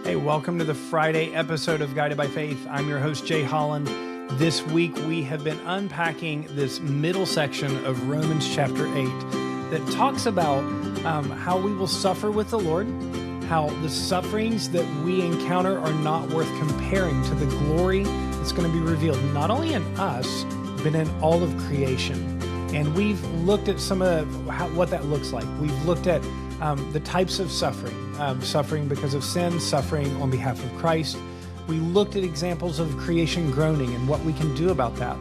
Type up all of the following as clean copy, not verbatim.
Hey, welcome to the Friday episode of Guided by Faith. I'm your host, Jay Holland. This week, we have been unpacking this middle section of Romans chapter 8 that talks about how we will suffer with the Lord, how the sufferings that we encounter are not worth comparing to the glory that's going to be revealed, not only in us, but in all of creation. And we've looked at some of what that looks like. We've looked at the types of suffering, suffering because of sin, suffering on behalf of Christ. We looked at examples of creation groaning and what we can do about that.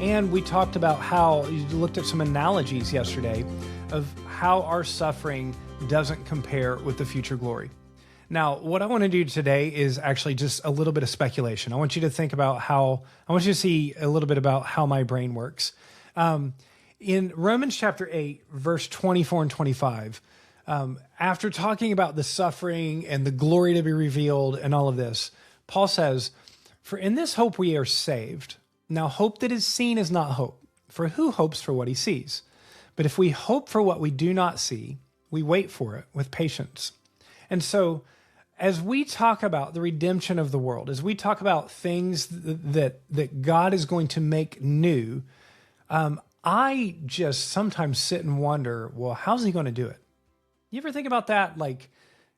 And we talked about how, you looked at some analogies yesterday of how our suffering doesn't compare with the future glory. Now, what I want to do today is actually just a little bit of speculation. I want you to think about I want you to see a little bit about how my brain works. In Romans chapter 8, verse 24 and 25, after talking about the suffering and the glory to be revealed and all of this, Paul says, "For in this hope we are saved. Now hope that is seen is not hope, for who hopes for what he sees? But if we hope for what we do not see, we wait for it with patience." And so, as we talk about the redemption of the world, as we talk about things that God is going to make new, I just sometimes sit and wonder, well, how's he going to do it? You ever think about that? Like,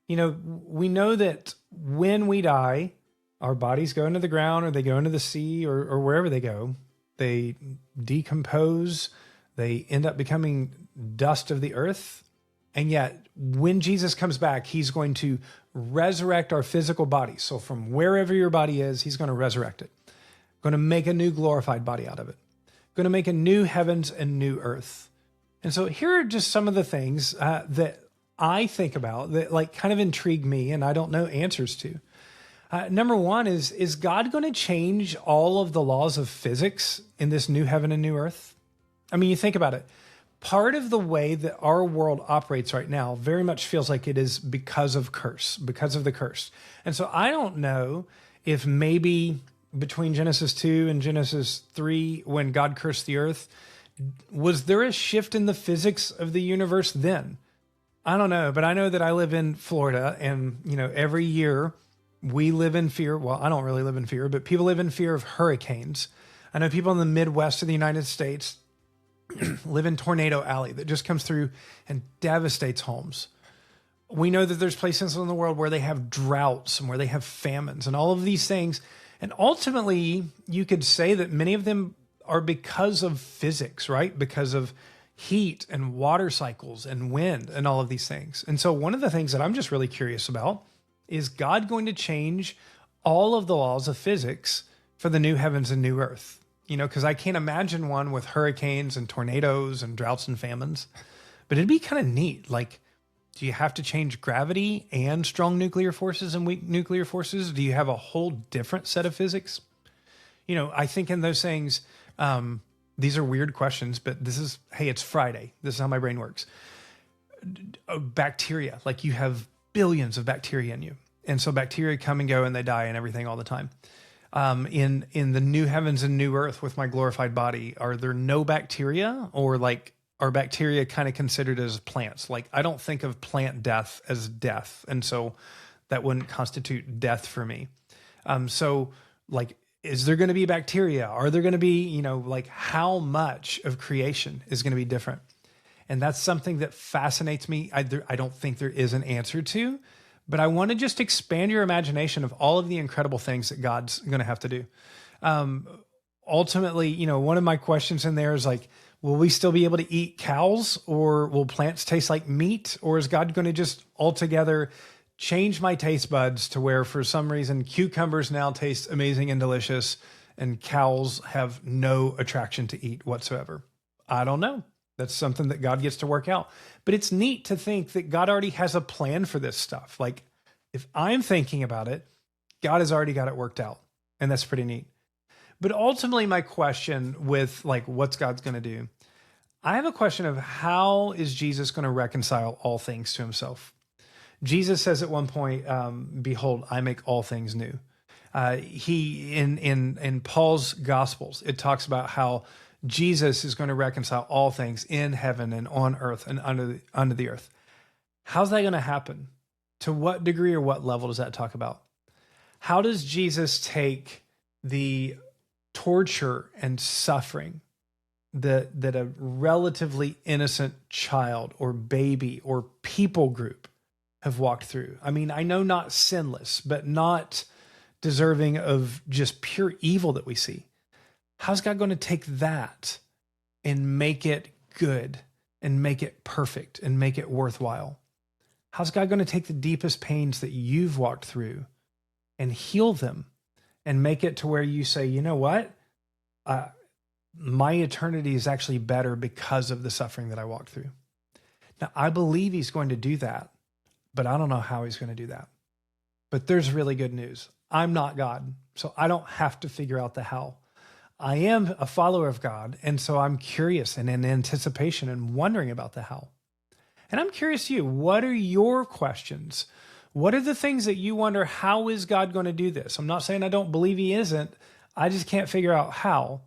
we know that when we die, our bodies go into the ground or they go into the sea or wherever they go. They decompose. They end up becoming dust of the earth. And yet, when Jesus comes back, he's going to resurrect our physical body. So from wherever your body is, he's going to resurrect it. Going to make a new glorified body out of it. Going to make a new heavens and new earth. And so here are just some of the things that I think about that kind of intrigue me and I don't know answers to. Number one is God going to change all of the laws of physics in this new heaven and new earth? I mean, you think about it. Part of the way that our world operates right now very much feels like it is because of the curse. And so I don't know if maybe between Genesis 2 and Genesis 3, when God cursed the earth, was there a shift in the physics of the universe then? I don't know, but I know that I live in Florida and, every year we live in fear. Well, I don't really live in fear, but people live in fear of hurricanes. I know people in the Midwest of the United States live in Tornado Alley that just comes through and devastates homes. We know that there's places in the world where they have droughts and where they have famines and all of these things. And ultimately, you could say that many of them are because of physics, right? Because of heat and water cycles and wind and all of these things. And so one of the things that I'm just really curious about is God going to change all of the laws of physics for the new heavens and new earth? Because I can't imagine one with hurricanes and tornadoes and droughts and famines. But it'd be kind of neat. Like, do you have to change gravity and strong nuclear forces and weak nuclear forces? Do you have a whole different set of physics? I think in those things, these are weird questions, but it's Friday. This is how my brain works. Bacteria, like you have billions of bacteria in you. And so bacteria come and go and they die and everything all the time. In the new heavens and new earth with my glorified body, are there no bacteria, or are bacteria kind of considered as plants? Like, I don't think of plant death as death. And so that wouldn't constitute death for me. Is there going to be bacteria? Are there going to be, how much of creation is going to be different? And that's something that fascinates me. I don't think there is an answer to, but I want to just expand your imagination of all of the incredible things that God's going to have to do. Ultimately, one of my questions in there is will we still be able to eat cows, or will plants taste like meat? Or is God going to just altogether change my taste buds to where for some reason cucumbers now taste amazing and delicious and cows have no attraction to eat whatsoever? I don't know. That's something that God gets to work out. But it's neat to think that God already has a plan for this stuff. Like, if I'm thinking about it, God has already got it worked out. And that's pretty neat. But ultimately, my question with what's God's going to do, I have a question of how is Jesus going to reconcile all things to himself? Jesus says at one point, behold, I make all things new. In Paul's Gospels, it talks about how Jesus is going to reconcile all things in heaven and on earth and under the earth. How's that going to happen? To what degree or what level does that talk about? How does Jesus take the torture and suffering that a relatively innocent child or baby or people group have walked through? I mean, I know not sinless, but not deserving of just pure evil that we see. How's God going to take that and make it good and make it perfect and make it worthwhile? How's God going to take the deepest pains that you've walked through and heal them and make it to where you say, you know what? My eternity is actually better because of the suffering that I walked through. Now, I believe he's going to do that, but I don't know how he's going to do that. But there's really good news. I'm not God, so I don't have to figure out the how. I am a follower of God, and so I'm curious and in anticipation and wondering about the how. And I'm curious you, what are your questions? What are the things that you wonder, how is God going to do this? I'm not saying I don't believe he isn't. I just can't figure out how.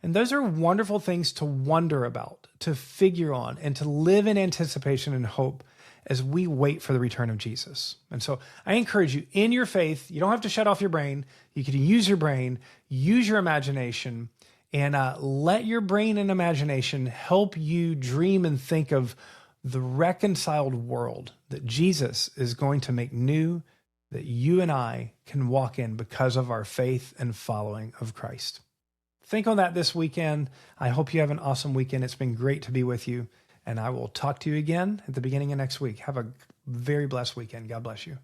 And those are wonderful things to wonder about, to figure on, and to live in anticipation and hope as we wait for the return of Jesus. And so I encourage you, in your faith, you don't have to shut off your brain. You can use your brain, use your imagination, and let your brain and imagination help you dream and think of the reconciled world that Jesus is going to make new, that you and I can walk in because of our faith and following of Christ. Think on that this weekend. I hope you have an awesome weekend. It's been great to be with you, and I will talk to you again at the beginning of next week. Have a very blessed weekend. God bless you.